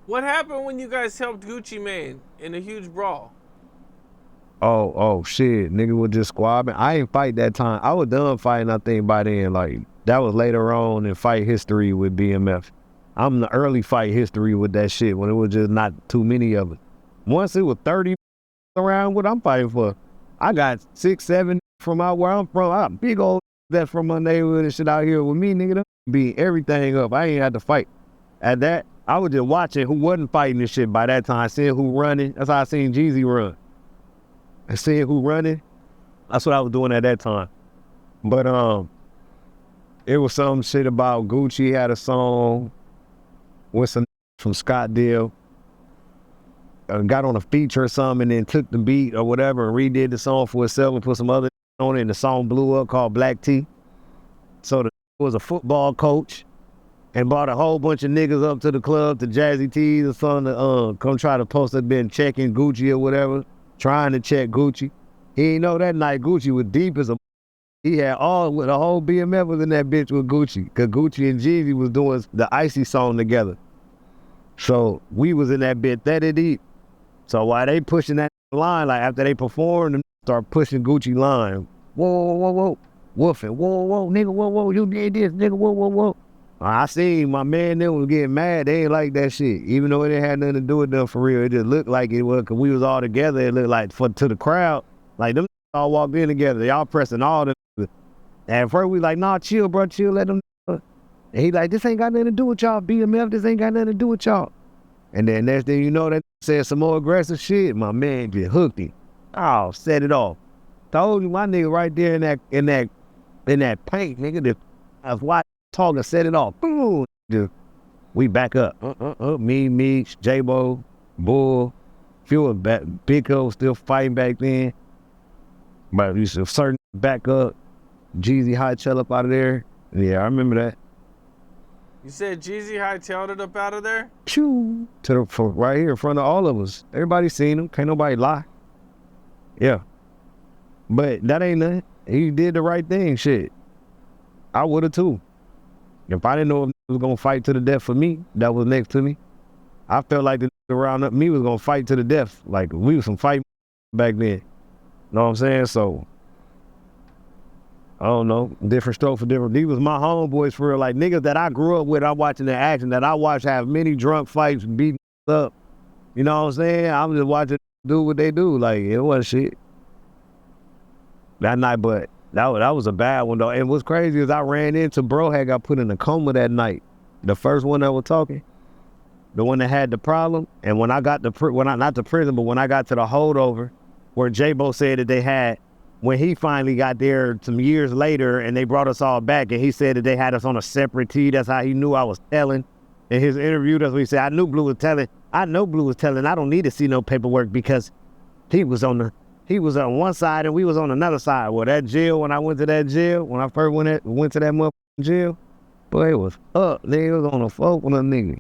What happened when you guys helped Gucci Mane in a huge brawl? Oh, shit. Nigga was just squabbing. I ain't fight that time. I was done fighting, I think, by then. Like, that was later on in fight history with BMF. I'm the early fight history with that shit when it was just not too many of it. Once it was 30 around what I'm fighting for, I got 6, 7 from out where I'm from. I got big old that from my neighborhood and shit out here with me, nigga. Them beat everything up. I ain't had to fight. At that, I was just watching who wasn't fighting this shit by that time, seeing who running. That's how I seen Jeezy run. And seeing who running, that's what I was doing at that time. But it was some shit about Gucci had a song with some from Scottsdale. Got on a feature or something and then took the beat or whatever and redid the song for itself and put some other on it, and the song blew up called Black Tea. So the was a football coach and brought a whole bunch of niggas up to the club, to Jazzy T's or something, to come try to post had been checking Gucci or whatever, trying to check Gucci. He didn't know that night Gucci was deep as a. He had the whole BMF was in that bitch with Gucci, because Gucci and Jeezy was doing the Icy song together. So we was in that bitch that deep. So while they pushing that line, like after they performed, and start pushing Gucci line, whoa, woofing, whoa, nigga, whoa, you did this, nigga, whoa. I seen my man them was getting mad. They ain't like that shit. Even though it didn't have nothing to do with them for real. It just looked like it was, because we was all together. It looked like to the crowd, like them all walked in together. Y'all pressing all the. And at first we like, nah, chill, bro, chill, let them. And he like, this ain't got nothing to do with y'all, BMF, this ain't got nothing to do with y'all. And then next thing you know, that said some more aggressive shit. My man just hooked him. Oh, set it off. Told you, my nigga right there in that paint, nigga. That's why talking set it off. Boom. We back up. Me, J-Bo, Bull, few of back. Big O still fighting back then. But we should certain back up. Jeezy hightail up out of there. Yeah, I remember that. You said Jeezy hightailed it up out of there? Choo, right here in front of all of us. Everybody seen him. Can't nobody lie. Yeah. But that ain't nothing. He did the right thing, shit. I would have too. If I didn't know if he was going to fight to the death for me, that was next to me, I felt like the around up me was going to fight to the death. Like, we was some fight back then. Know what I'm saying? So, I don't know, different stroke for different. These was my homeboys for real, like niggas that I grew up with. I'm watching the action that I watched have many drunk fights, beating up. You know what I'm saying? I'm just watching do what they do. Like, it wasn't shit that night, but that was a bad one though. And what's crazy is I ran into Bro had got put in a coma that night. The first one that was talking, the one that had the problem. And when I got not the prison, but when I got to the holdover, where J-Bo said that they had. When he finally got there some years later and they brought us all back and he said that they had us on a separate tee. That's how he knew I was telling. In his interview, that's what he said. I knew Bleu was telling. I know Bleu was telling. I don't need to see no paperwork because he was on one side and we was on another side. Well, that jail, when I went to that jail, when I first went to that motherfucking jail, boy, it was up. Nigga, it was on the floor with a nigga.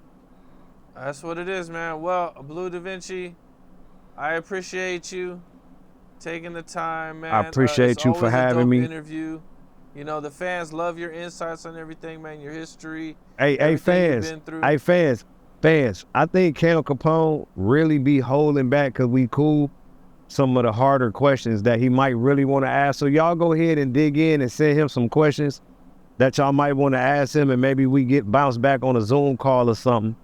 That's what it is, man. Well, Bleu Davinci, I appreciate you taking the time, man. I appreciate you for having me. Interview. You know, the fans love your insights on everything, man, your history. Hey, fans. Hey, fans. I think Capone really be holding back because we cool some of the harder questions that he might really want to ask. So y'all go ahead and dig in and send him some questions that y'all might want to ask him, and maybe we get bounced back on a Zoom call or something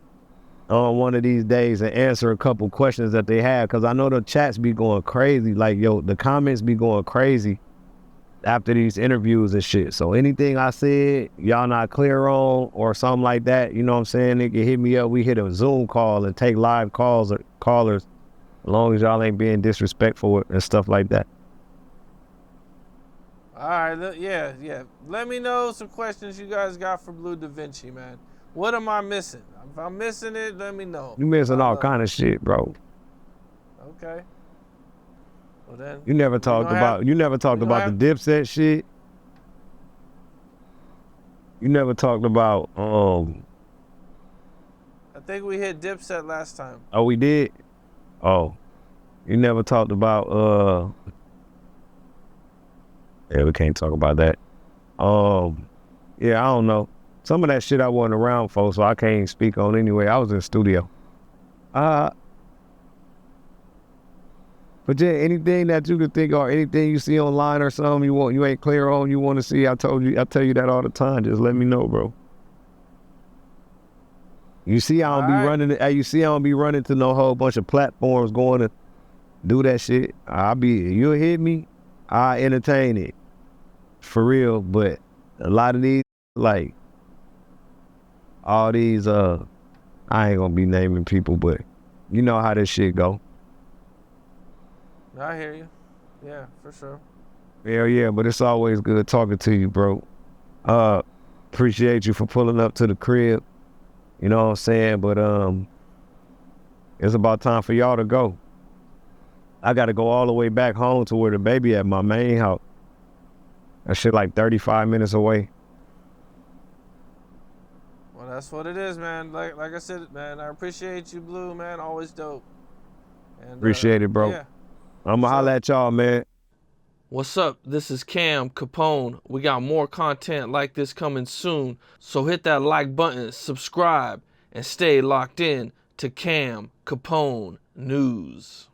on one of these days and answer a couple questions that they have, because I know the chats be going crazy. Like, yo, the comments be going crazy after these interviews and shit. So anything I said y'all not clear on or something like that, you know what I'm saying, they can hit me up. We hit a Zoom call and take live calls or callers, as long as y'all ain't being disrespectful and stuff like that. All right, yeah. Let me know some questions you guys got for Bleu Davinci, man. What am I missing? If I'm missing it, let me know. You missing all kind of shit, bro. Okay. Well then. You never talked about the Dipset shit. You never talked about I think we hit Dipset last time. Oh, we did? Oh. You never talked about yeah, we can't talk about that. Yeah, I don't know. Some of that shit I wasn't around for, so I can't speak on anyway. I was in the studio. But yeah, anything that you could think or anything you see online or something you ain't clear on, you want to see, I tell you that all the time. Just let me know, bro. You see I don't be running. You see I don't be running to no whole bunch of platforms going to do that shit. You'll hit me, I entertain it. For real, but a lot of these, like, all these, I ain't gonna be naming people, but you know how this shit go. I hear you. Yeah, for sure. Hell yeah, but it's always good talking to you, bro. Appreciate you for pulling up to the crib. You know what I'm saying? But it's about time for y'all to go. I gotta go all the way back home to where the baby at, my main house. That shit like 35 minutes away. Well, that's what it is, man. Like I said, man, I appreciate you, Blue, man. Always dope. And, appreciate it, bro. Yeah. I'ma holla at y'all, man. What's up? This is Cam Capone. We got more content like this coming soon. So hit that like button, subscribe, and stay locked in to Cam Capone News.